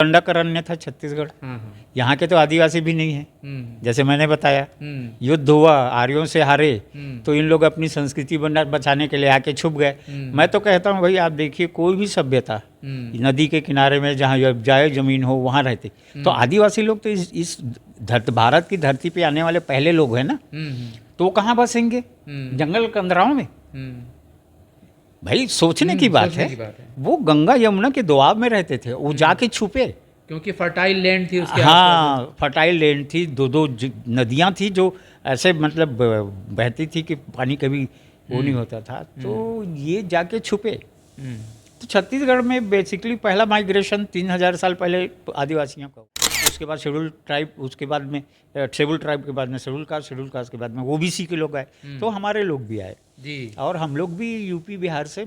दंडकारण्य था छत्तीसगढ़। यहाँ के तो आदिवासी भी नहीं है। जैसे मैंने बताया, युद्ध हुआ, आर्यों से हारे, तो इन लोग अपनी संस्कृति बचाने के लिए आके छुप गए। मैं तो कहता हूँ भाई, आप देखिए कोई भी सभ्यता नदी के किनारे में जहाँ जाए जमीन हो वहाँ रहते, तो आदिवासी लोग तो इस भारत की धरती पे आने वाले पहले लोग हैं ना। तो वो कहाँ बसेंगे? जंगल कंदराओं में। भाई सोचने की बात है। वो गंगा यमुना के दोआब में रहते थे, वो जाके छुपे क्योंकि फर्टाइल लैंड थी उसके। हाँ, फर्टाइल लैंड थी। दो नदियाँ थी जो ऐसे मतलब बहती थी कि पानी कभी वो नहीं होता था, तो ये जाके छुपे। तो छत्तीसगढ़ में बेसिकली पहला माइग्रेशन 3000 साल पहले आदिवासियों का, उसके बाद शेड्यूल ट्राइब, उसके बाद में ट्रेबल ट्राइब के बाद में शेड्यूल कास्ट के बाद में ओबीसी के लोग आए, तो हमारे लोग भी आए जी। और हम लोग भी यूपी बिहार से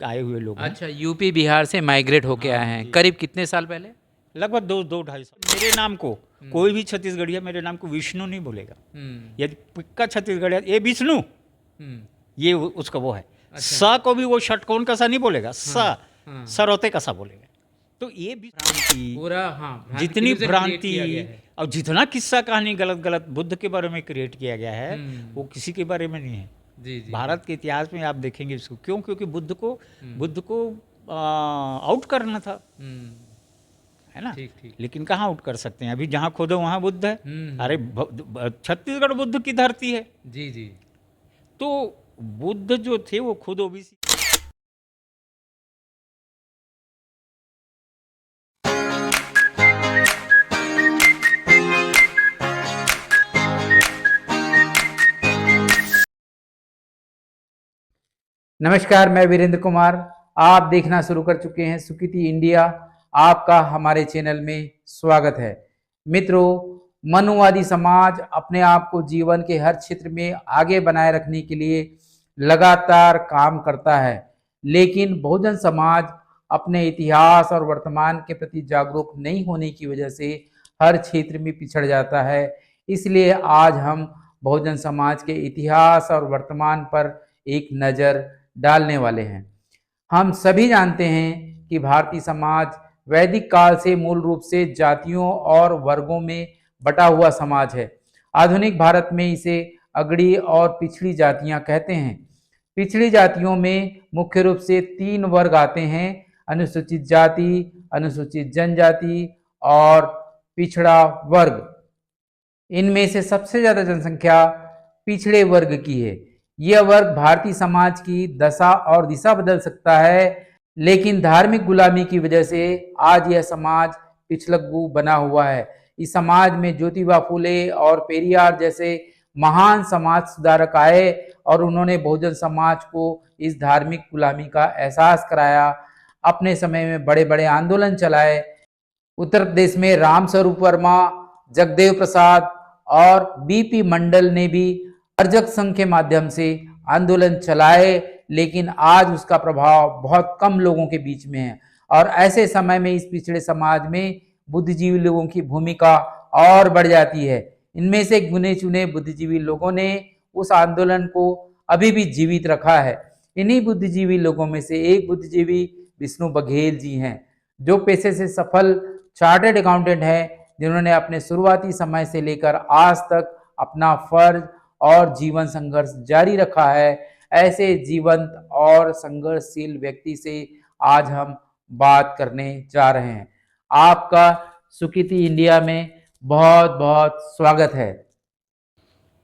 आए हुए लोग हैं। अच्छा, यूपी बिहार से माइग्रेट होके आए हैं। करीब कितने साल पहले? लगभग 2-2.5 साल। मेरे नाम को कोई भी छत्तीसगढ़िया मेरे नाम को विष्णु नहीं बोलेगा। यदि पक्का छत्तीसगढ़िया ये विष्णु, ये उसका वो है। सा को भी वो षटकोण कसा नहीं बोलेगा, सरोते कसा बोलेगा। तो ये भी भ्रांति, पूरा जितनी भ्रांति और जितना किस्सा कहानी गलत गलत बुद्ध के बारे में क्रिएट किया गया है, वो किसी के बारे में नहीं है। जी जी। भारत के इतिहास में आप देखेंगे इसको, क्यों? क्योंकि बुद्ध को आउट करना था, है ना। ठीक ठीक। लेकिन कहाँ आउट कर सकते हैं? अभी जहाँ खोदो वहाँ बुद्ध है। अरे छत्तीसगढ़ बुद्ध की धरती है। जी जी। तो बुद्ध जो थे वो खुद ओबीसी। नमस्कार, मैं वीरेंद्र कुमार। आप देखना शुरू कर चुके हैं सुकृति इंडिया। आपका हमारे चैनल में स्वागत है। मित्रों, मनुवादी समाज अपने आप को जीवन के हर क्षेत्र में आगे बनाए रखने के लिए लगातार काम करता है, लेकिन बहुजन समाज अपने इतिहास और वर्तमान के प्रति जागरूक नहीं होने की वजह से हर क्षेत्र में पिछड़ जाता है। इसलिए आज हम बहुजन समाज के इतिहास और वर्तमान पर एक नज़र डालने वाले हैं। हम सभी जानते हैं कि भारतीय समाज वैदिक काल से मूल रूप से जातियों और वर्गों में बटा हुआ समाज है। आधुनिक भारत में इसे अगड़ी और पिछड़ी जातियां कहते हैं। पिछड़ी जातियों में मुख्य रूप से 3 वर्ग आते हैं: अनुसूचित जाति, अनुसूचित जनजाति और पिछड़ा वर्ग। इनमें से सबसे ज्यादा जनसंख्या पिछड़े वर्ग की है। यह वर्ग भारतीय समाज की दशा और दिशा बदल सकता है, लेकिन धार्मिक गुलामी की वजह से आज यह समाज पिछड़गु बना हुआ है। इस समाज में ज्योतिबा फूले और पेरियार जैसे महान समाज सुधारक आए और उन्होंने बहुजन समाज को इस धार्मिक गुलामी का एहसास कराया। अपने समय में बड़े बड़े आंदोलन चलाए। उत्तर प्रदेश में राम स्वरूप वर्मा, जगदेव प्रसाद और बीपी मंडल ने भी अर्जक संघ के माध्यम से आंदोलन चलाए, लेकिन आज उसका प्रभाव बहुत कम लोगों के बीच में है। और ऐसे समय में इस पिछड़े समाज में बुद्धिजीवी लोगों की भूमिका और बढ़ जाती है। इनमें से गिने चुने बुद्धिजीवी लोगों ने उस आंदोलन को अभी भी जीवित रखा है। इन्हीं बुद्धिजीवी लोगों में से एक बुद्धिजीवी विष्णु बघेल जी हैं, जो पेशे से सफल चार्टर्ड अकाउंटेंट हैं, जिन्होंने अपने शुरुआती समय से लेकर आज तक अपना फर्ज और जीवन संघर्ष जारी रखा है। ऐसे जीवंत और संघर्षशील व्यक्ति से आज हम बात करने जा रहे हैं। आपका सुकृति इंडिया में बहुत बहुत स्वागत है।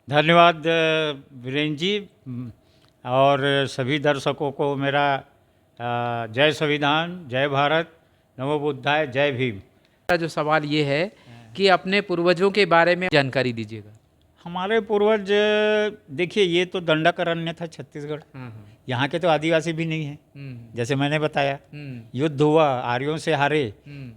धन्यवाद वीरेंद्र जी, और सभी दर्शकों को मेरा जय संविधान, जय भारत, नमो बुद्धाय, जय भीम। मेरा जो सवाल ये है कि अपने पूर्वजों के बारे में जानकारी दीजिएगा। हमारे पूर्वज, देखिए ये तो दंडकारण्य था छत्तीसगढ़। यहाँ के तो आदिवासी भी नहीं है। जैसे मैंने बताया, युद्ध हुआ, आर्यों से हारे,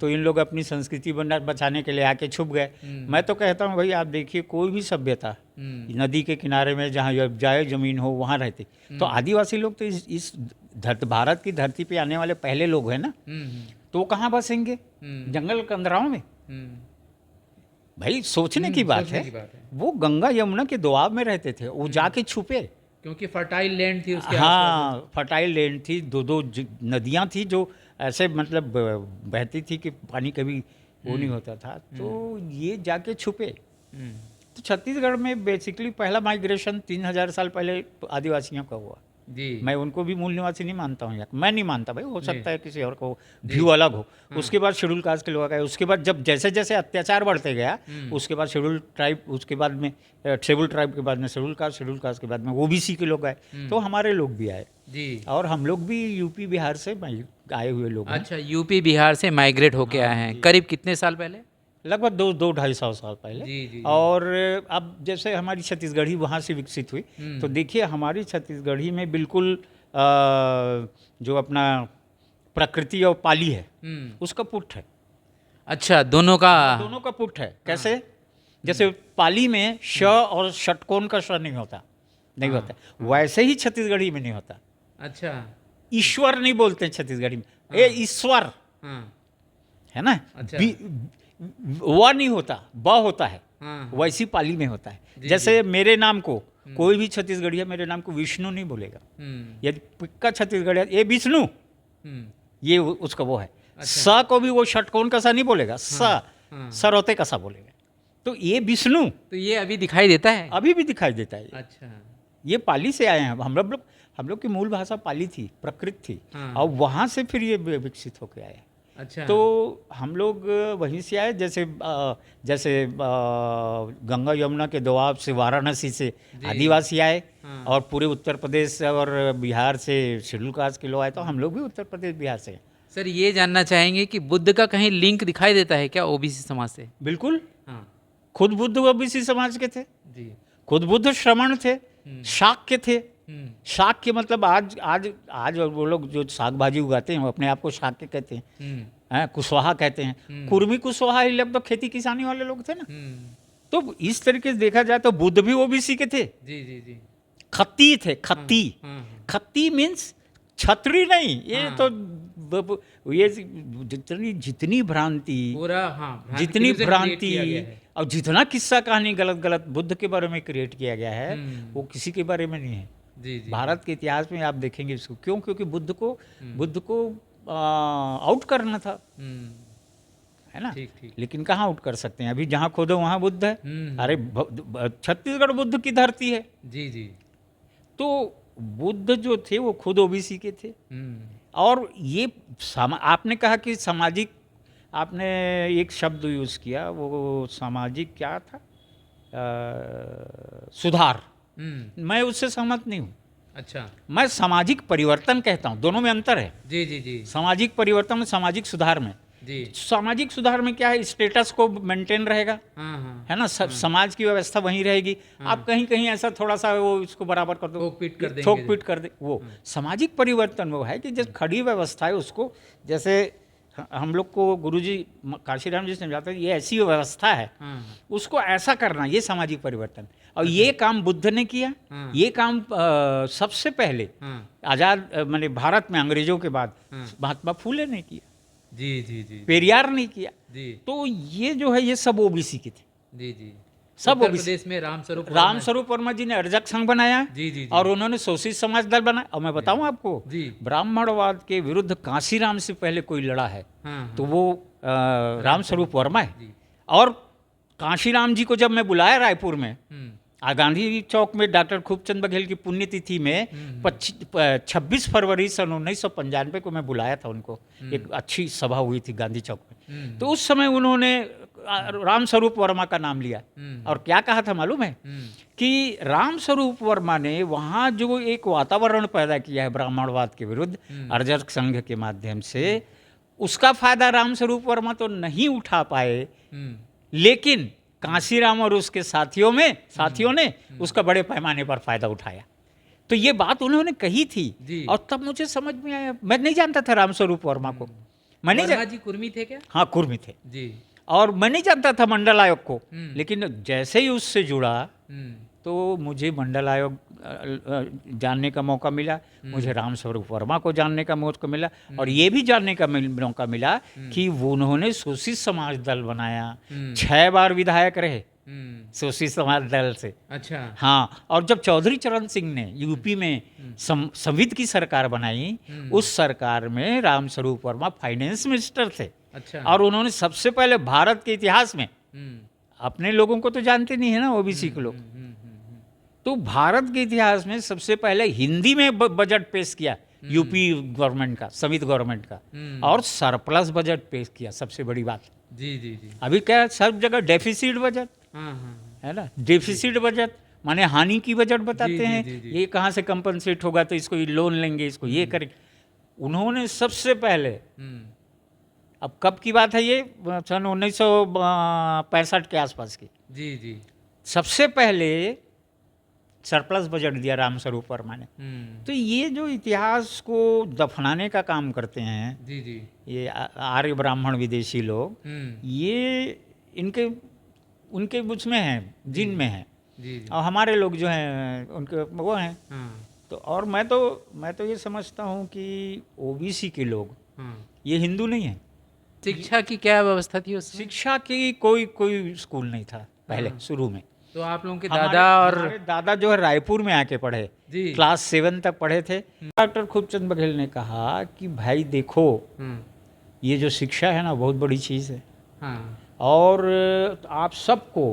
तो इन लोग अपनी संस्कृति बचाने के लिए आके छुप गए। मैं तो कहता हूँ भाई, आप देखिए कोई भी सभ्यता नदी के किनारे में जहाँ जाए जमीन हो वहाँ रहते, तो आदिवासी लोग तो इस भारत की धरती पे आने वाले पहले लोग हैं ना। तो वो कहाँ बसेंगे? जंगल कंदराओं में। भाई सोचने की बात है। वो गंगा यमुना के दोआब में रहते थे, वो जाके छुपे क्योंकि फर्टाइल लैंड थी उसके। हाँ, फर्टाइल लैंड थी। दो नदियाँ थी जो ऐसे मतलब बहती थी कि पानी कभी वो नहीं होता था, तो ये जाके छुपे। तो छत्तीसगढ़ में बेसिकली पहला माइग्रेशन 3000 साल पहले आदिवासियों का हुआ। जी मैं उनको भी मूल निवासी नहीं मानता हूँ यार, मैं नहीं मानता भाई, हो जी। सकता है किसी और को व्यू अलग हो। उसके बाद शेड्यूल कास्ट के लोग आए, उसके बाद जब जैसे जैसे अत्याचार बढ़ते गया, उसके बाद शेड्यूल ट्राइब, उसके बाद में ट्रेबल ट्राइब के बाद में शेड्यूल कास्ट के बाद में ओबीसी के लोग आए, तो हमारे लोग भी आए जी। और हम लोग भी यूपी बिहार से आए हुए लोग हैं। अच्छा, यूपी बिहार से माइग्रेट होके आए हैं करीब कितने साल पहले? लगभग 2-2.5 साल पहले। जी, जी, जी। और अब जैसे हमारी छत्तीसगढ़ी वहाँ से विकसित हुई, तो देखिए हमारी छत्तीसगढ़ी में बिल्कुल जो अपना प्रकृति और पाली है उसका पुट है। अच्छा, दोनों का। दोनों का पुट है। कैसे? जैसे पाली में श और षटकोण का श नहीं होता, नहीं होता, वैसे ही छत्तीसगढ़ी में नहीं होता। अच्छा। ईश्वर नहीं बोलते हैं छत्तीसगढ़ी में, ए ईश्वर हाँ है ना। अच्छा। व नहीं होता, ब होता है। हाँ वैसी पाली में होता है। जी, जैसे मेरे नाम को कोई भी छत्तीसगढ़िया मेरे नाम को विष्णु नहीं बोलेगा। यदि पिक्का छत्तीसगढ़िया ये विष्णु, ये उसका वो है। स को भी वो षटकोण का सा नहीं बोलेगा, सरोते का सा बोलेगा। तो ये विष्णु तो ये अभी दिखाई देता है? अभी भी दिखाई देता है। अच्छा। ये पाली से आए हैं। हम लोग की मूल भाषा पाली थी, प्रकृत थी, और वहाँ से फिर ये विकसित होके आया। अच्छा। तो हम लोग वहीं से आए, जैसे गंगा यमुना के दोआब से, वाराणसी से आदिवासी आए, और पूरे उत्तर प्रदेश और बिहार से शेड्यूल कास्ट के लोग आए, तो हम लोग भी उत्तर प्रदेश बिहार से हैं। सर, ये जानना चाहेंगे कि बुद्ध का कहीं लिंक दिखाई देता है क्या ओबीसी समाज से? बिल्कुल। हाँ खुद बुद्ध ओबीसी समाज के थे, जी। खुद बुद्ध श्रमण थे, शाक्य थे। शाक्य मतलब आज वो लोग जो साग भाजी उगाते हैं वो अपने आप को शाक्य कहते हैं, कुशवाहा कहते हैं। कुर्मी कुशवाहा ये लोग तो खेती किसानी वाले लोग थे ना। तो इस तरीके से देखा जाए तो बुद्ध भी ओबीसी के थे। जी जी जी। खत्ती थे, खत्ती। खत्ती मीन्स छत्री नहीं, ये तो ये जितनी भ्रांति, पूरा जितनी भ्रांति और जितना किस्सा कहानी गलत गलत बुद्ध के बारे में क्रिएट किया गया है, वो किसी के बारे में नहीं है। जी जी। भारत के इतिहास में आप देखेंगे इसको, क्यों? क्योंकि बुद्ध को आउट करना था, है ना। ठीक ठीक। लेकिन कहाँ आउट कर सकते हैं? अभी जहाँ खोदो वहाँ बुद्ध है। अरे छत्तीसगढ़ बुद्ध की धरती है। जी जी। तो बुद्ध जो थे वो खुद ओबीसी के थे। और ये आपने कहा कि सामाजिक, आपने एक शब्द यूज किया, वो सामाजिक क्या था, सुधार। मैं उससे सहमत नहीं हूँ। अच्छा। मैं सामाजिक परिवर्तन कहता हूँ, दोनों में अंतर है। जी जी जी। सामाजिक परिवर्तन और सामाजिक सुधार में। जी। सामाजिक सुधार में क्या है, स्टेटस को मेंटेन रहेगा, है ना, समाज की व्यवस्था वहीं रहेगी। आप कहीं कहीं ऐसा थोड़ा सा वो इसको बराबर कर दो, थोक पीट कर दे, वो सामाजिक परिवर्तन वो है कि जैसे खड़ी व्यवस्था है उसको, जैसे हम लोग को गुरुजी काशीराम जी समझाते हैं ये ऐसी व्यवस्था है, उसको ऐसा करना, ये सामाजिक परिवर्तन। और ये काम बुद्ध ने किया। ये काम सबसे पहले आजाद माने भारत में अंग्रेजों के बाद महात्मा फूले ने किया। जी जी जी। पेरियार नहीं किया। जी। तो ये जो है ये सब ओबीसी के थे। जी जी। सब उत्तर ओबीसी। प्रदेश में रामस्वरूप वर्मा जी ने अर्जक संघ बनाया। जी जी जी। और उन्होंने शोषित समाज दल बनाया। और मैं बताऊं आपको, ब्राह्मणवाद के विरुद्ध कांशीराम से पहले कोई लड़ा है तो वो रामस्वरूप वर्मा है। और कांशीराम जी को जब मैं बुलाया रायपुर में, गांधी चौक में डॉक्टर खूबचंद बघेल की पुण्यतिथि में 26 फरवरी सन 1995 को मैं बुलाया था उनको। एक अच्छी सभा हुई थी गांधी चौक में। तो उस समय उन्होंने रामस्वरूप वर्मा का नाम लिया और क्या कहा था मालूम है कि रामस्वरूप वर्मा ने वहाँ जो एक वातावरण पैदा किया है ब्राह्मणवाद के विरुद्ध अर्जक संघ के माध्यम से, उसका फायदा रामस्वरूप वर्मा तो नहीं उठा पाए, लेकिन कांशीराम और उसके साथियों ने उसका बड़े पैमाने पर फायदा उठाया। तो ये बात उन्होंने कही थी और तब मुझे समझ में आया। मैं नहीं जानता था रामस्वरूप वर्मा को। वर्मा जी कुर्मी थे क्या? हाँ, कुर्मी थे जी। और मैं नहीं जानता था मंडल आयोग को, लेकिन जैसे ही उससे जुड़ा तो मुझे मंडल आयोग जानने का मौका मिला, मुझे रामस्वरूप वर्मा को जानने का मौका मिला, और ये भी जानने का मौका मिला कि वो उन्होंने शोषित समाज दल बनाया, 6 बार विधायक रहे, सोशलिस्ट समाज दल से। अच्छा। हाँ, और जब चौधरी चरण सिंह ने यूपी में संविद की सरकार बनाई, उस सरकार में रामस्वरूप वर्मा फाइनेंस मिनिस्टर थे। अच्छा। और उन्होंने सबसे पहले भारत के इतिहास में, अपने लोगों को तो जानते नहीं है ना ओबीसी के लोग, तो भारत के इतिहास में सबसे पहले हिंदी में बजट पेश किया यूपी गवर्नमेंट का, संविद गवर्नमेंट का, और सरप्लस बजट पेश किया। सबसे बड़ी बात, जी जी जी। अभी क्या है, सब जगह डेफिसिट बजट है ना, डेफिसिट बजट माने हानि की बजट बताते हैं। ये कहाँ से कंपनसेट होगा, तो इसको लोन लेंगे, इसको ये करेंगे। उन्होंने सबसे पहले, अब कब की बात है ये, सन 1965 के आसपास की, जी जी, सबसे पहले सरप्लस बजट दिया रामस्वरूप वर्मा ने। तो ये जो इतिहास को दफनाने का काम करते हैं, जी जी, ये आर्य ब्राह्मण विदेशी लोग, ये इनके उनके उसमें हैं, जिन में हैं। जी जी। और हमारे लोग जो हैं उनके वो हैं। तो और मैं तो ये समझता हूँ कि ओबीसी के लोग ये हिंदू नहीं है। शिक्षा की क्या व्यवस्था थी उसमें? शिक्षा की कोई स्कूल नहीं था पहले शुरू में। तो आप लोगों के हमारे दादा जो है रायपुर में आके पढ़े, जी, क्लास 7 तक पढ़े थे। डॉक्टर खूबचंद बघेल ने कहा कि भाई देखो, ये जो शिक्षा है ना बहुत बड़ी चीज़ है, और आप सबको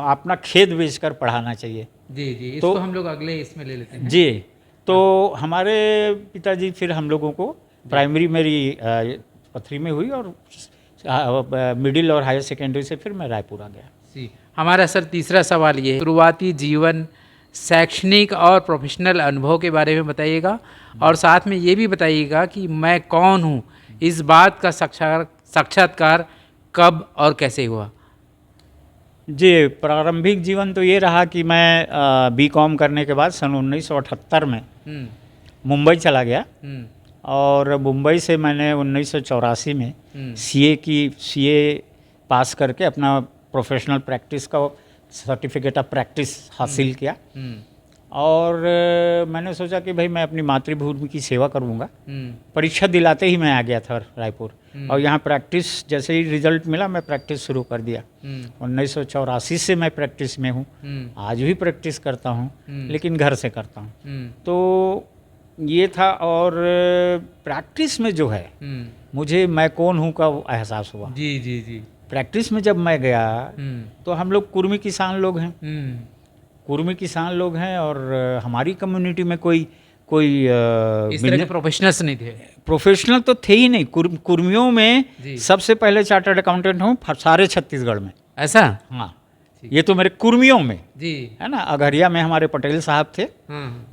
अपना खेत बेचकर पढ़ाना चाहिए। जी जी, इसको हम लोग अगले इसमें ले लेते हैं। जी, तो हमारे पिताजी फिर हम लोगों को प्राइमरी मेरी पथरी में हुई, और मिडिल और हायर सेकेंडरी से फिर मैं रायपुर आ गया। जी, हमारा सर तीसरा सवाल ये है, शुरुआती जीवन, शैक्षणिक और प्रोफेशनल अनुभव के बारे में बताइएगा, और साथ में ये भी बताइएगा कि मैं कौन हूँ, इस बात का साक्षात्कार कब और कैसे हुआ? जी, प्रारंभिक जीवन तो ये रहा कि मैं बीकॉम करने के बाद सन 1978 में मुंबई चला गया, और मुंबई से मैंने 1984 में सीए पास करके अपना प्रोफेशनल प्रैक्टिस का सर्टिफिकेट ऑफ प्रैक्टिस हासिल किया। और मैंने सोचा कि भाई मैं अपनी मातृभूमि की सेवा करूँगा। परीक्षा दिलाते ही मैं आ गया था रायपुर, और यहाँ प्रैक्टिस जैसे ही रिजल्ट मिला मैं प्रैक्टिस शुरू कर दिया। 1984 से मैं प्रैक्टिस में हूँ, आज भी प्रैक्टिस करता हूँ, लेकिन घर से करता हूँ। तो ये था, और प्रैक्टिस में जो है मुझे मैं कौन हूँ का एहसास हुआ। जी जी जी। प्रैक्टिस में जब मैं गया तो हम लोग कुर्मी किसान लोग हैं, कुर्मी किसान लोग हैं, और हमारी कम्युनिटी में कोई इस तरह के प्रोफेशनल्स नहीं थे। प्रोफेशनल तो थे ही नहीं। कुर्मियों में सबसे पहले चार्टर्ड अकाउंटेंट हूँ सारे छत्तीसगढ़ में। ऐसा? हाँ, ये तो मेरे कुर्मियों में जी है ना। अगरिया में हमारे पटेल साहब थे,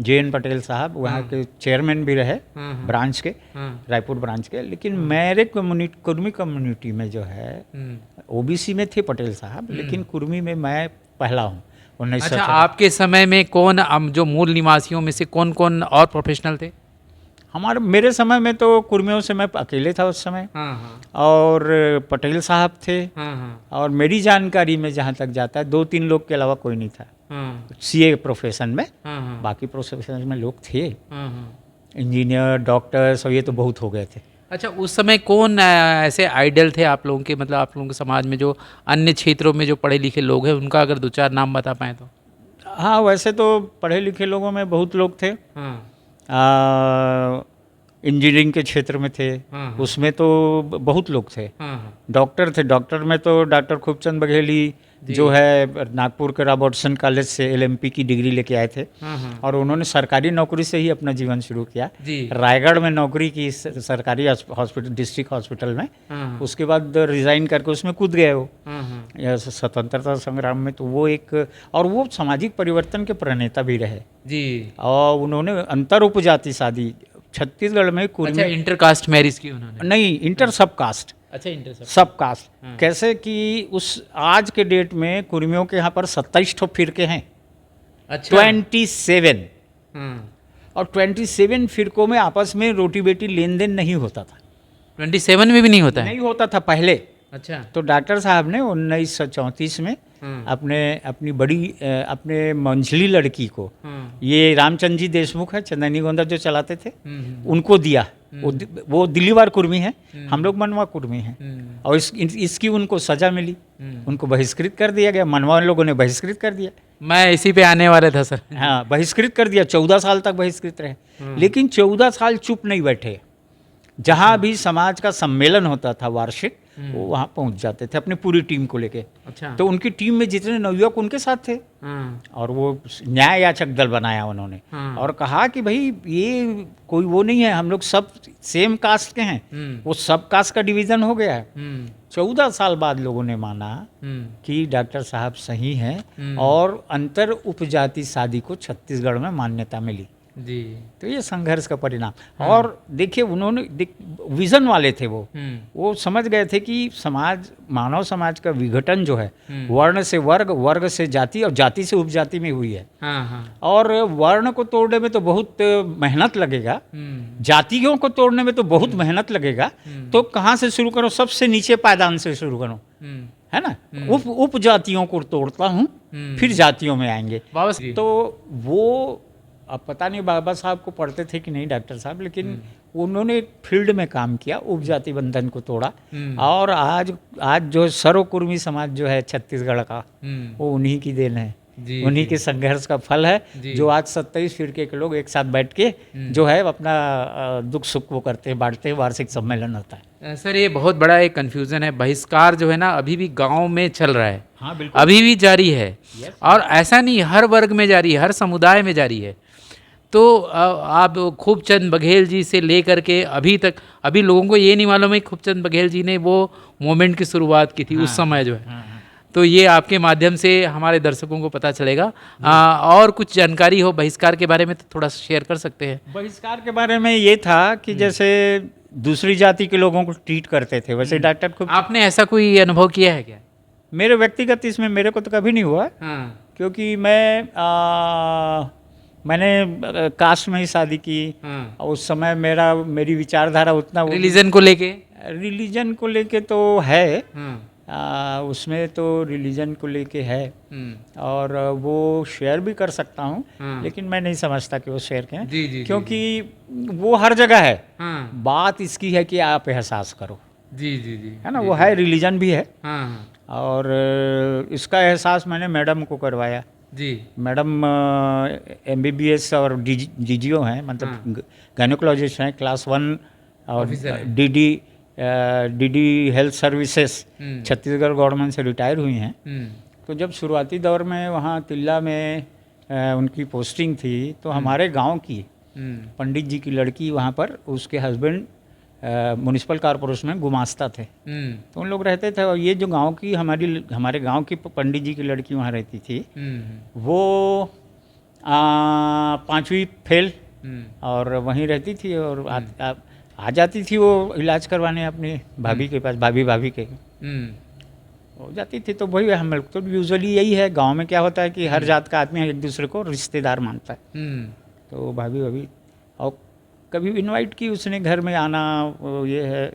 JN पटेल साहब, वहाँ के चेयरमैन भी रहे ब्रांच के, रायपुर ब्रांच के। लेकिन मेरे कुर्मी कम्युनिटी में जो है ओबीसी में थे पटेल साहब, लेकिन कुर्मी में मैं पहला हूँ। अच्छा, आपके समय में कौन, जो मूल निवासियों में से कौन कौन और प्रोफेशनल थे? मेरे समय में तो कुर्मियों से मैं अकेले था उस समय, और पटेल साहब थे, और मेरी जानकारी में जहाँ तक जाता है 2-3 लोग के अलावा कोई नहीं था सीए प्रोफेशन में। बाकी प्रोफेशन में लोग थे, इंजीनियर, डॉक्टर्स, और ये तो बहुत हो गए थे। अच्छा, उस समय कौन ऐसे आइडल थे आप लोगों के, मतलब आप लोगों के समाज में जो अन्य क्षेत्रों में जो पढ़े लिखे लोग हैं, उनका अगर 2-4 नाम बता पाएँ तो? हाँ, वैसे तो पढ़े लिखे लोगों में बहुत लोग थे। इंजीनियरिंग के क्षेत्र में थे, उसमें तो बहुत लोग थे। डॉक्टर थे, डॉक्टर में तो डॉक्टर खूबचंद बघेली जो है नागपुर के रॉबर्टसन कॉलेज से LMP की डिग्री लेके आए थे, और उन्होंने सरकारी नौकरी से ही अपना जीवन शुरू किया। रायगढ़ में नौकरी की सरकारी हॉस्पिटल, डिस्ट्रिक्ट हॉस्पिटल में। उसके बाद रिजाइन करके उसमें कूद गए वो स्वतंत्रता संग्राम में। तो वो एक, और वो सामाजिक परिवर्तन के प्रणेता भी रहे जी। और उन्होंने अंतर उपजाति शादी छत्तीसगढ़ में अच्छा, इंटरकास्ट मैरिज की उन्होंने? नहीं, इंटर सब कास्ट। अच्छा, इंटर सब कास्ट। कैसे कि उस आज के डेट में कुर्मियों के यहाँ पर 27 ठो फिरके हैं। अच्छा। 27। और 27 फिरकों में आपस में रोटी बेटी लेन देन नहीं होता था। 27 में भी नहीं होता है? नहीं होता था पहले। अच्छा। तो डॉक्टर साहब ने 1934 में अपने मंझली लड़की को, ये रामचंद्र जी देशमुख है, चंदनी गोंदा जो चलाते थे, उनको दिया। वो दिल्लीवार कुर्मी है, हम लोग मनवा कुर्मी हैं, और इसकी उनको सजा मिली। उनको बहिष्कृत कर दिया गया, मनवा लोगों ने बहिष्कृत कर दिया। मैं इसी पे आने वाला था सर। हाँ, बहिष्कृत कर दिया, 14 साल तक बहिष्कृत रहे। लेकिन 14 साल चुप नहीं बैठे, जहाँ भी समाज का सम्मेलन होता था वार्षिक, वो वहाँ पहुँच जाते थे अपनी पूरी टीम को लेके। अच्छा। तो उनकी टीम में जितने नवयुवक उनके साथ थे, और वो न्याय याचक दल बनाया उन्होंने, और कहा कि भाई ये कोई वो नहीं है, हम लोग सब सेम कास्ट के हैं। वो सब कास्ट का डिवीजन हो गया है। 14 साल बाद लोगों ने माना कि डॉक्टर साहब सही हैं, और अंतर उपजाति शादी को छत्तीसगढ़ में मान्यता मिली जी। तो ये संघर्ष का परिणाम। और देखिए, उन्होंने विजन वाले थे, वो समझ गए थे कि समाज, मानव समाज का विघटन जो है वर्ण से वर्ग, वर्ग से जाति और जाति से उपजाति में हुई है। और वर्ण को तोड़ने में तो बहुत मेहनत लगेगा, जातियों को तोड़ने में तो बहुत मेहनत लगेगा। तो कहाँ से शुरू करो? सबसे नीचे पायदान से शुरू करो, है ना। उपजातियों को तोड़ता हूँ, फिर जातियों में आएंगे। तो वो, अब पता नहीं बाबा साहब को पढ़ते थे कि नहीं डॉक्टर साहब, लेकिन उन्होंने एक फील्ड में काम किया, उपजाति बंधन को तोड़ा। और आज जो सर्वकुर्मी समाज जो है छत्तीसगढ़ का, वो उन्हीं की देन है, उन्हीं के संघर्ष का फल है, जो आज 27 फिरके के लोग एक साथ बैठ के जो है अपना दुख सुख वो करते हैं, बांटते हैं, वार्षिक सम्मेलन होता है। सर, ये बहुत बड़ा एक कन्फ्यूज़न है। बहिष्कार जो है ना, अभी भी गांव में चल रहा है। हाँ, बिल्कुल, अभी भी जारी है। और ऐसा नहीं, हर वर्ग में जारी है, हर समुदाय में जारी है। तो आप खूबचंद बघेल जी से लेकर के अभी तक, अभी लोगों को ये नहीं मालूम है खूबचंद बघेल जी ने वो मोमेंट की शुरुआत की थी। उस समय जो है, तो ये आपके माध्यम से हमारे दर्शकों को पता चलेगा। और कुछ जानकारी हो बहिष्कार के बारे में तो थोड़ा शेयर कर सकते हैं। बहिष्कार के बारे में ये था कि जैसे दूसरी जाति के लोगों को ट्रीट करते थे, वैसे डॉक्टर को, आपने ऐसा कोई अनुभव किया है क्या? मेरे व्यक्तिगत इसमें मेरे को तो कभी नहीं हुआ, क्योंकि मैंने कास्ट में ही शादी की। और उस समय मेरी विचारधारा उतना, रिलीजन को लेके तो है, उसमें तो रिलीजन को लेके है, और वो शेयर भी कर सकता हूँ, लेकिन मैं नहीं समझता कि वो शेयर करें, क्योंकि वो हर जगह है। बात इसकी है कि आप एहसास करो, है ना। वो है, रिलीजन भी है, और इसका एहसास मैंने मैडम को करवाया जी। मैडम MBBS और DGO हैं, मतलब गायनोकोलॉजिस्ट हैं, क्लास 1 और DD health services Chhattisgarh government से रिटायर हुई हैं। तो जब शुरुआती दौर में वहाँ तिल्ला में उनकी पोस्टिंग थी, तो हमारे गांव की पंडित जी की लड़की वहाँ पर, उसके हस्बैंड म्युनिसिपल कॉर्पोरेशन में गुमास्ता थे। तो उन लोग रहते थे, और ये जो गांव की हमारे गांव की पंडित जी की लड़की वहाँ रहती थी, वो 5वीं फेल और वहीं रहती थी, और आ जाती थी वो इलाज करवाने अपनी भाभी के पास, भाभी के हो जाती थी। तो वही हम लोग तो यूजुअली यही है, गांव में क्या होता है कि हर जात का आदमी एक दूसरे को रिश्तेदार मानता है। तो भाभी और कभी इनवाइट की उसने घर में आना, ये है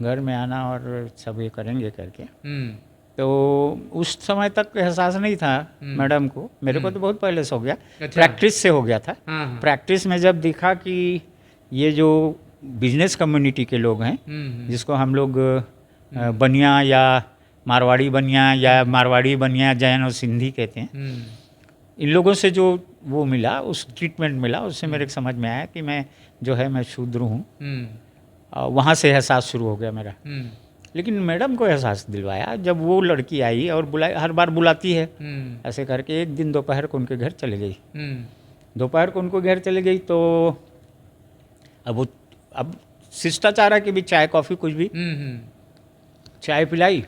घर में आना और सब ये करेंगे करके। तो उस समय तक एहसास नहीं था मैडम को, मेरे को तो बहुत पहले से हो गया। अच्छा। प्रैक्टिस से हो गया था। प्रैक्टिस में जब देखा कि ये जो बिजनेस कम्युनिटी के लोग हैं, जिसको हम लोग बनिया या मारवाड़ी बनिया जैन और सिंधी कहते हैं, इन लोगों से जो वो मिला, उस ट्रीटमेंट मिला, उससे मेरे को समझ में आया कि मैं जो है मैं शूद्र हूँ। वहाँ से एहसास शुरू हो गया मेरा। लेकिन मैडम को एहसास दिलवाया जब वो लड़की आई और हर बार बुलाती है ऐसे करके। एक दिन दोपहर को उनके घर चले गई। तो अब शिष्टाचार है कि भी चाय कॉफ़ी कुछ भी, चाय पिलाई।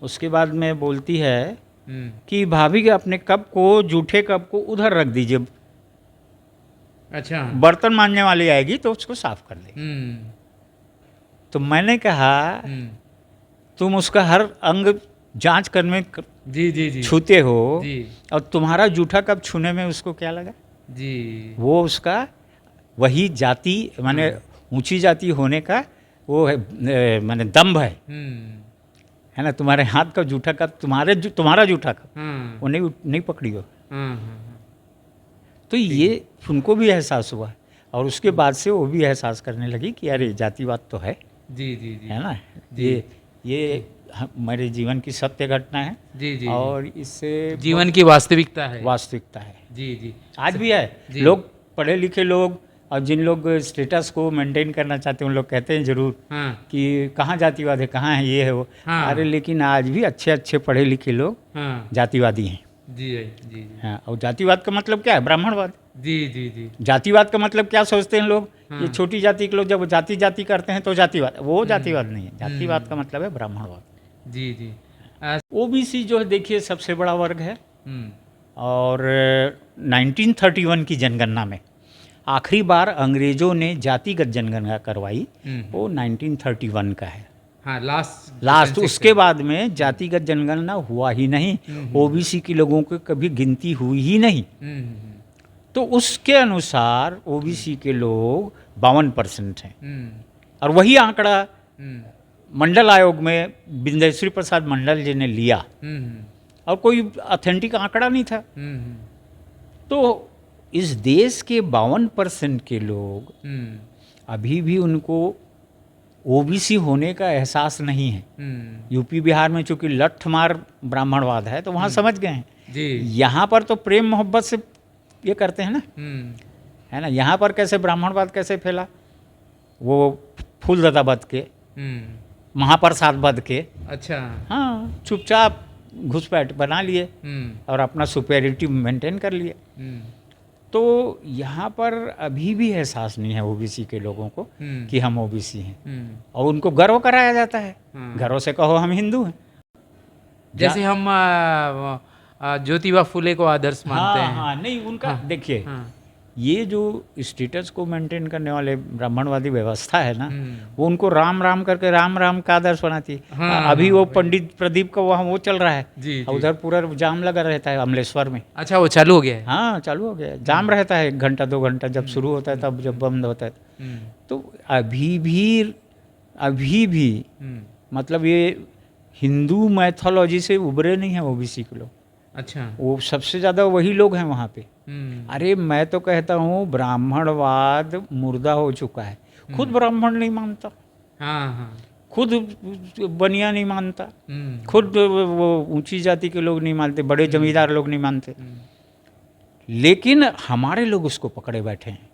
उसके बाद में बोलती है कि भाभी के अपने कप को, जूठे कप को उधर रख दीजिए। अच्छा। बर्तन मांजने वाली आएगी तो उसको साफ कर दे। तो मैंने कहा तुम उसका हर अंग जांच करने छूते हो, और तुम्हारा जूठा कप छूने में उसको क्या लगा जी? वो उसका वही जाति माने ऊंची जाति होने का वो है, माने दम्भ है। है ना, तुम्हारे हाथ का जूठा कप, तुम्हारा जूठा कप वो नहीं पकड़ी हो। तो ये उनको भी एहसास हुआ और उसके बाद से वो भी एहसास करने लगी कि अरे जातिवाद तो है। जी जी जी है ना, जी। ये मेरे जीवन की सत्य घटना है। जी जी और इससे जीवन की वास्तविकता है। वास्तविकता है, जी जी आज भी है। जी। लोग पढ़े लिखे लोग और जिन लोग स्टेटस को मेंटेन करना चाहते हैं उन लोग कहते हैं जरूर कि कहाँ जातिवाद है, कहाँ है, ये है वो। अरे लेकिन आज भी अच्छे अच्छे पढ़े लिखे लोग जातिवादी हैं। जी जी जी। हाँ, और जातिवाद का मतलब क्या है? ब्राह्मणवाद। जी जी जी। जातिवाद का मतलब क्या सोचते हैं लोग? ये छोटी जाति के लोग जब जाति जाति करते हैं तो जातिवाद, वो जातिवाद नहीं है। जातिवाद का मतलब है ब्राह्मणवाद। जी जी। ओबीसी जो है देखिए सबसे बड़ा वर्ग है और 1931 की जनगणना में आखिरी बार अंग्रेजों ने जातिगत जनगणना करवाई, वो 1931 का है। हाँ, लास्ट उसके बाद में जातिगत जनगणना हुआ ही नहीं। ओबीसी के लोगों की कभी गिनती हुई ही नहीं। तो उसके अनुसार ओबीसी के लोग 52% हैं। और वही आंकड़ा मंडल आयोग में बिंदेश्वरी प्रसाद मंडल जी ने लिया और कोई ऑथेंटिक आंकड़ा नहीं था। तो इस देश के 52% के लोग अभी भी उनको ओबीसी होने का एहसास नहीं है। यूपी बिहार में चूंकि लठमार ब्राह्मणवाद है तो वहाँ समझ गए हैं। यहाँ पर तो प्रेम मोहब्बत से ये करते हैं ना, है ना। यहाँ पर कैसे ब्राह्मणवाद कैसे फैला? वो फूलदादा बद के, महाप्रसाद बद के, अच्छा, हाँ, चुपचाप घुसपैठ बना लिए और अपना सुपेरिटी मेंटेन कर लिए। तो यहाँ पर अभी भी एहसास नहीं है ओबीसी के लोगों को कि हम ओबीसी हैं और उनको गर्व कराया जाता है। घरों से कहो हम हिंदू हैं, जैसे हम ज्योतिबा फुले को आदर्श मानते हैं। हाँ, नहीं उनका देखिए ये जो स्टेटस को मेंटेन करने वाले ब्राह्मणवादी व्यवस्था है ना, वो उनको राम राम करके राम राम का आदर्श बनाती है। अभी वो पंडित प्रदीप का वहाँ वो चल रहा है, उधर पूरा जाम लगा रहता है अमलेश्वर में। अच्छा, वो चालू हो गया है? हाँ, चालू हो गया है। जाम रहता है 1 घंटा 2 घंटा, जब शुरू होता है तब, जब बंद होता है। तो अभी भी मतलब ये हिंदू मैथोलॉजी से उभरे नहीं है ओबीसी के लोग। अच्छा, वो सबसे ज़्यादा वही लोग हैं वहाँ पे। अरे मैं तो कहता हूँ ब्राह्मणवाद मुर्दा हो चुका है। खुद ब्राह्मण नहीं मानता, खुद बनिया नहीं मानता, खुद वो ऊंची जाति के लोग नहीं मानते, बड़े जमींदार लोग नहीं मानते, लेकिन हमारे लोग उसको पकड़े बैठे हैं।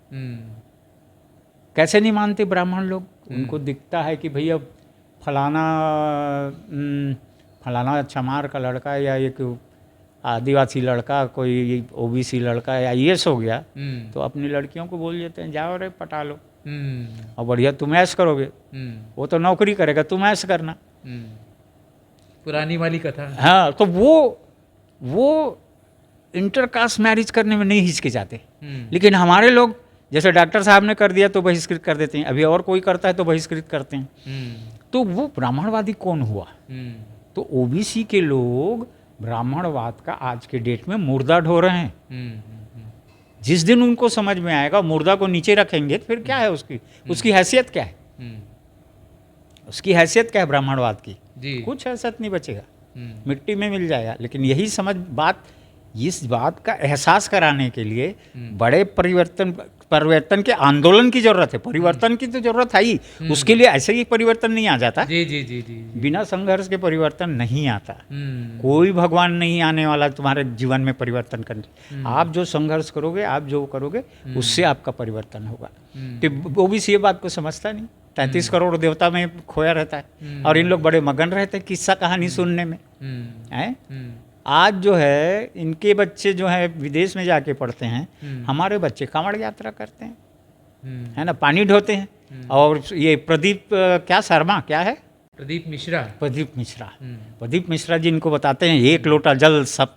कैसे नहीं मानते ब्राह्मण लोग? उनको दिखता है कि भैया फलाना चमार का लड़का या एक आदिवासी लड़का, कोई ओबीसी लड़का या आईएएस हो गया तो अपनी लड़कियों को बोल देते हैं जाओ रे पटा लो और बढ़िया तुम ऐश करोगे। वो तो नौकरी करेगा, तुम ऐश करना। पुरानी वाली कथा। हाँ, तो वो इंटरकास्ट मैरिज करने में नहीं हिचकिचाते। लेकिन हमारे लोग जैसे डॉक्टर साहब ने कर दिया तो बहिष्कृत कर देते हैं, अभी और कोई करता है तो बहिष्कृत करते हैं। तो वो ब्राह्मणवादी कौन हुआ? तो ओबीसी के लोग ब्राह्मणवाद का आज के डेट में मुर्दा ढो रहे हैं। जिस दिन उनको समझ में आएगा, मुर्दा को नीचे रखेंगे, फिर क्या है उसकी हैसियत क्या है? उसकी हैसियत क्या है ब्राह्मणवाद की? कुछ हैसियत नहीं बचेगा, मिट्टी में मिल जाएगा। लेकिन यही इस बात का एहसास कराने के लिए बड़े परिवर्तन के आंदोलन की जरूरत है। परिवर्तन की तो जरूरत है ही, उसके लिए ऐसे ही परिवर्तन नहीं आ जाता। जी जी जी जी। बिना संघर्ष के परिवर्तन नहीं आता। कोई भगवान नहीं आने वाला तुम्हारे जीवन में परिवर्तन करने। आप जो संघर्ष करोगे, आप जो करोगे, उससे आपका परिवर्तन होगा। तो वो भी ये बात को समझता नहीं। 33 करोड़ देवता में खोया रहता है और इन लोग बड़े मगन रहते हैं किस्सा कहानी सुनने में। आज जो है इनके बच्चे जो है विदेश में जाके पढ़ते हैं, हमारे बच्चे कांवड़ यात्रा करते हैं, है ना, पानी ढोते हैं। और ये प्रदीप क्या शर्मा क्या है, प्रदीप मिश्रा जी इनको बताते हैं 1 लोटा जल सब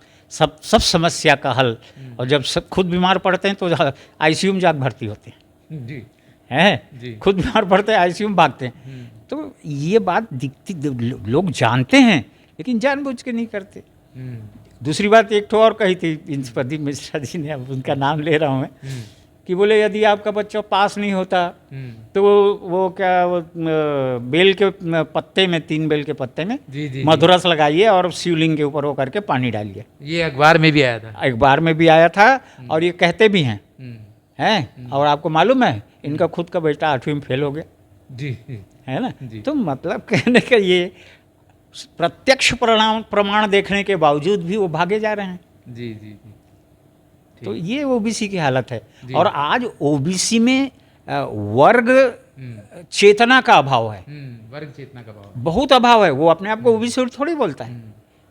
समस्या का हल। और जब सब खुद बीमार पड़ते हैं तो आईसीयू में जाके भर्ती होते हैं। जी हैं, खुद बीमार पड़ते हैं आईसीयू में भागते हैं। तो ये बात दिखती, लोग जानते हैं लेकिन जानबूझ के नहीं करते। दूसरी बात एक ठो और कही थी प्रदीप मिश्रा जी ने, अब उनका नाम ले रहा हूँ मैं, कि बोले यदि आपका बच्चा पास नहीं होता तो वो क्या वो बेल के पत्ते में 3 बेल के पत्ते में जी जी मधुरस लगाइए और शिवलिंग के ऊपर वो करके पानी डालिए। ये अखबार में भी आया था। अखबार में भी आया था और ये कहते भी हैं हम्म, और आपको मालूम है इनका खुद का बेटा 8वीं में फेल हो गया, जी है ना। जी। तो मतलब कहने का ये प्रत्यक्ष प्रमाण देखने के बावजूद भी वो भागे जा रहे हैं। जी जी जी। तो ये ओबीसी की हालत है। जी। और आज ओबीसी में वर्ग चेतना का अभाव है, वर्ग चेतना का भाव। बहुत अभाव है। वो अपने आप को ओबीसी थोड़ी बोलता है।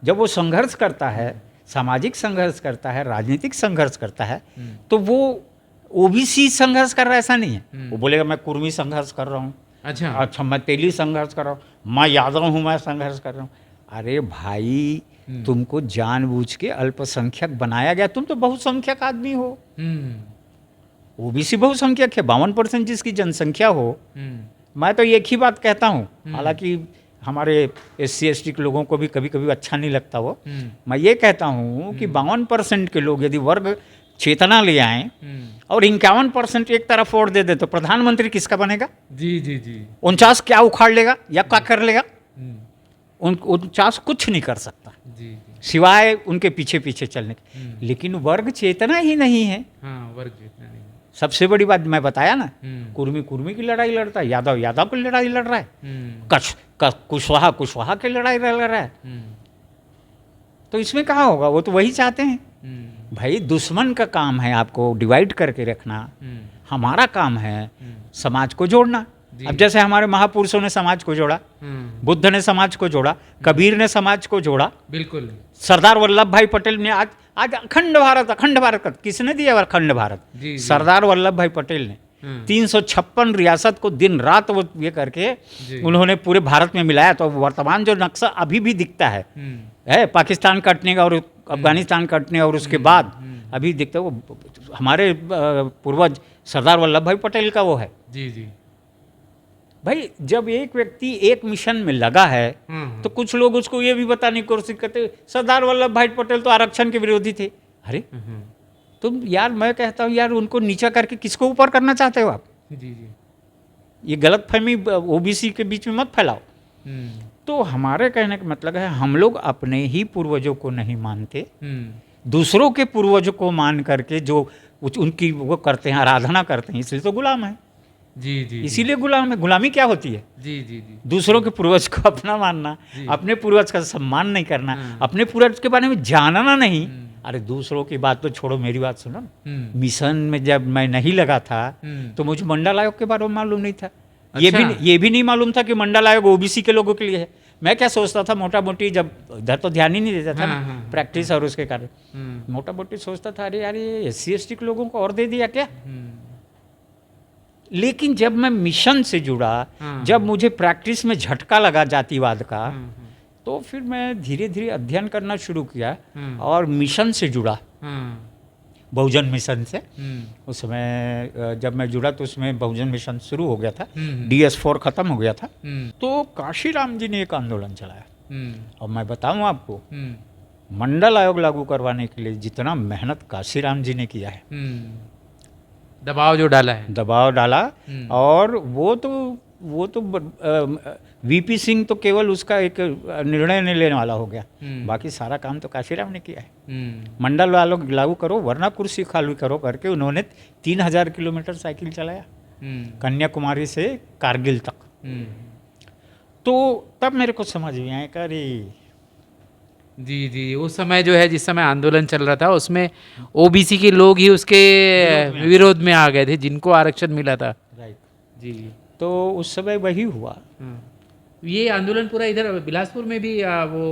जब वो संघर्ष करता है, सामाजिक संघर्ष करता है, राजनीतिक संघर्ष करता है, तो वो ओबीसी संघर्ष कर रहा है ऐसा नहीं है। वो बोलेगा मैं कुर्मी संघर्ष कर रहा हूँ, अच्छा मैं तेली संघर्ष कर रहा हूँ, मैं यादव हूँ मैं संघर्ष कर रहा हूँ। अरे भाई तुमको जानबूझ के अल्पसंख्यक बनाया गया, तुम तो बहुसंख्यक आदमी हो। ओबीसी बहुसंख्यक है, 52% जिसकी जनसंख्या हो। मैं तो एक ही बात कहता हूँ, हालांकि हमारे SC ST के लोगों को भी कभी कभी अच्छा नहीं लगता वो, मैं ये कहता हूँ कि 52% के लोग यदि वर्ग चेतना ले आए और 51% एक तरफ वोट दे दे तो प्रधानमंत्री किसका बनेगा? जी जी जी। 49 क्या उखाड़ लेगा या क्या कर लेगा? 49 कुछ नहीं कर सकता जी जी। सिवाय उनके पीछे पीछे चलने के। लेकिन वर्ग चेतना ही नहीं है। हाँ, वर्ग चेतना नहीं। सबसे बड़ी बात मैं बताया ना, कुर्मी कुर्मी की लड़ाई लड़ता है, यादव यादव की लड़ाई लड़ रहा है, कुशवाहा कुशवाहा की लड़ाई लड़ रहा है। तो इसमें कहाँ होगा? वो तो वही चाहते हैं। भाई दुश्मन का काम है आपको डिवाइड करके रखना, हमारा काम है समाज को जोड़ना। अब जैसे हमारे महापुरुषों ने समाज को जोड़ा, बुद्ध ने समाज को जोड़ा, कबीर ने समाज को जोड़ा, बिल्कुल। सरदार वल्लभ भाई पटेल ने आज अखंड भारत का किसने दिया अखंड भारत? सरदार वल्लभ भाई पटेल ने 356 रियासत को दिन रात वो ये करके उन्होंने पूरे भारत में मिलाया। तो वर्तमान जो नक्शा अभी भी दिखता है पाकिस्तान कटने का और अफगानिस्तान कटने और उसके बाद अभी दिखता है, वो हमारे पूर्वज सरदार वल्लभ भाई पटेल का वो है। जी जी। भाई जब एक व्यक्ति एक मिशन में लगा है तो कुछ लोग उसको ये भी बताने की कोशिश करते सरदार वल्लभ भाई पटेल तो आरक्षण के विरोधी थे। अरे तुम यार, मैं कहता हूँ यार उनको नीचा करके किसको ऊपर करना चाहते हो आप? जी जी। ये गलतफहमी ओबीसी के बीच में मत फैलाओ। तो हमारे कहने का मतलब है हम लोग अपने ही पूर्वजों को नहीं मानते, दूसरों के पूर्वजों को मान करके जो उनकी वो करते हैं, आराधना करते हैं, इसलिए तो गुलाम है। जी जी। इसीलिए गुलाम है। गुलामी क्या होती है? जी जी जी। दूसरों के पूर्वज को अपना मानना, अपने पूर्वज का सम्मान नहीं करना, अपने पूर्वज के बारे में जानना नहीं। अरे दूसरों की बात तो छोड़ो, मेरी बात सुनो। मिशन में जब मैं नहीं लगा था तो मुझे मंडल आयोग के बारे में मालूम नहीं था। ये भी नहीं मालूम था कि मंडल आयोग ओबीसी के लोगों के लिए है। मैं क्या सोचता था, मोटा मोटी, जब इधर तो ध्यान ही नहीं देता था ना प्रैक्टिस और उसके कारण, मोटा मोटी सोचता था अरे यार ये SC ST के लोगों को और दे दिया क्या। लेकिन जब मैं मिशन से जुड़ा, जब मुझे प्रैक्टिस में झटका लगा जातिवाद का, तो फिर मैं धीरे धीरे अध्ययन करना शुरू किया और मिशन से जुड़ा, बहुजन मिशन से। उस समय जब मैं जुड़ा तो उसमें बहुजन मिशन शुरू हो गया था, DS4 खत्म हो गया था। तो काशीराम जी ने एक आंदोलन चलाया। और मैं बताऊं आपको, मंडल आयोग लागू करवाने के लिए जितना मेहनत काशीराम जी ने किया है, दबाव जो डाला है, दबाव डाला। और वो तो VP सिंह तो केवल उसका एक निर्णय नहीं लेने वाला हो गया, बाकी सारा काम तो काशीराम ने किया है। मंडल वालों लागू करो वरना कुर्सी खाली करो करके उन्होंने 3000 किलोमीटर साइकिल चलाया कन्याकुमारी से कारगिल तक। तो तब मेरे को समझ में आया कि अरे जी जी, उस समय जो है, जिस समय आंदोलन चल रहा था उसमें ओबीसी के लोग ही उसके विरोध में आ गए थे, जिनको आरक्षण मिला था। राइट जी। तो उस समय वही हुआ। ये आंदोलन पूरा इधर बिलासपुर में भी वो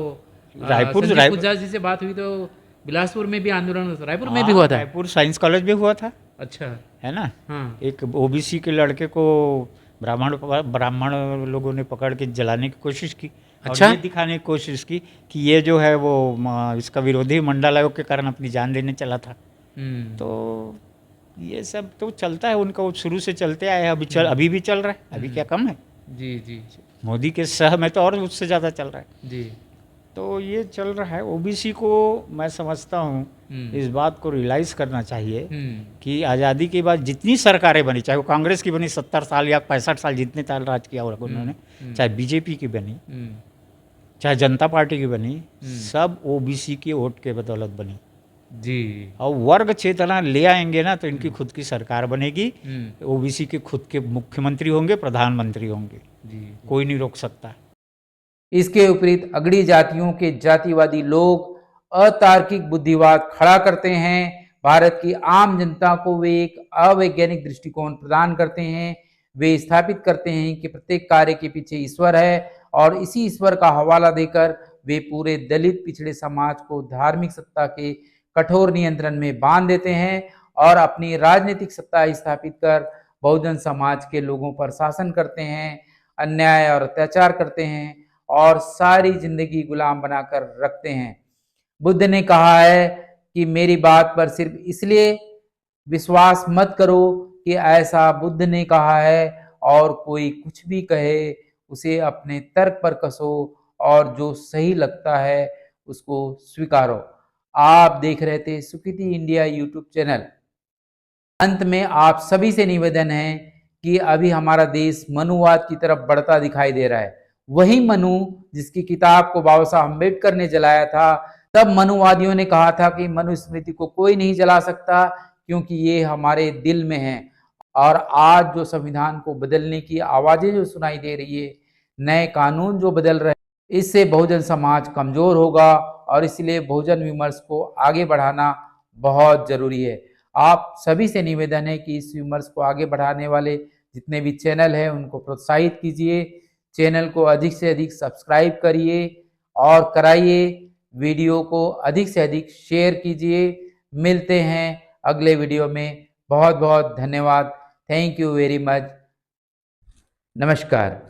रायपुर जी से बात हुई तो बिलासपुर में भी आंदोलन, रायपुर में भी हुआ था। रायपुर साइंस कॉलेज में हुआ था। अच्छा, है ना। हाँ। एक ओबीसी के लड़के को ब्राह्मण लोगों ने पकड़ के जलाने की कोशिश की। अच्छा? और ये दिखाने की कोशिश की कि ये जो है वो इसका विरोधी मंडल आयोग के कारण अपनी जान देने चला था। तो ये सब तो चलता है उनका, वो शुरू से चलते आए हैं, अभी भी चल रहा है। अभी क्या कम है? जी जी। मोदी के सह में तो और उससे ज़्यादा चल रहा है। जी। तो ये चल रहा है। ओबीसी को मैं समझता हूँ इस बात को रियलाइज़ करना चाहिए कि आज़ादी के बाद जितनी सरकारें बनी, चाहे वो कांग्रेस की बनी 70 साल या 65 साल, जितने साल राज किया उन्होंने, चाहे बीजेपी की बनी, चाहे जनता पार्टी की बनी, सब ओबीसी के वोट के बदौलत बनी जी। और वर्ग चेतना ले आएंगे ना तो इनकी खुद की सरकार बनेगी। ओबीसी के खुद के मुख्यमंत्री होंगे, प्रधानमंत्री होंगे जी। कोई नहीं रोक सकता। इसके विपरीत अगड़ी जातियों के जातिवादी लोग अतार्किक बुद्धिवाद खड़ा करते हैं। भारत की आम जनता को वे एक अवैज्ञानिक दृष्टिकोण प्रदान करते हैं। वे स्थापित करते हैं कि प्रत्येक कार्य के पीछे ईश्वर है और इसी ईश्वर का हवाला देकर वे पूरे दलित पिछड़े समाज को धार्मिक सत्ता के कठोर नियंत्रण में बांध देते हैं और अपनी राजनीतिक सत्ता स्थापित कर बहुजन समाज के लोगों पर शासन करते हैं, अन्याय और अत्याचार करते हैं और सारी जिंदगी गुलाम बनाकर रखते हैं। बुद्ध ने कहा है कि मेरी बात पर सिर्फ इसलिए विश्वास मत करो कि ऐसा बुद्ध ने कहा है, और कोई कुछ भी कहे उसे अपने तर्क पर कसो और जो सही लगता है उसको स्वीकारो। आप देख रहे थे सुकृति इंडिया यूट्यूब चैनल। अंत में आप सभी से निवेदन है कि अभी हमारा देश मनुवाद की तरफ बढ़ता दिखाई दे रहा है। वही मनु जिसकी किताब को बाबा साहब अम्बेडकर ने जलाया था, तब मनुवादियों ने कहा था कि मनुस्मृति को कोई नहीं जला सकता क्योंकि ये हमारे दिल में है। और आज जो संविधान को बदलने की आवाजें जो सुनाई दे रही है, नए कानून जो बदल रहे हैं, इससे बहुजन समाज कमजोर होगा और इसलिए बहुजन विमर्श को आगे बढ़ाना बहुत जरूरी है। आप सभी से निवेदन है कि इस विमर्श को आगे बढ़ाने वाले जितने भी चैनल हैं उनको प्रोत्साहित कीजिए, चैनल को अधिक से अधिक सब्सक्राइब करिए और कराइए, वीडियो को अधिक से अधिक शेयर कीजिए। मिलते हैं अगले वीडियो में। बहुत बहुत धन्यवाद। Thank you very much. नमस्कार।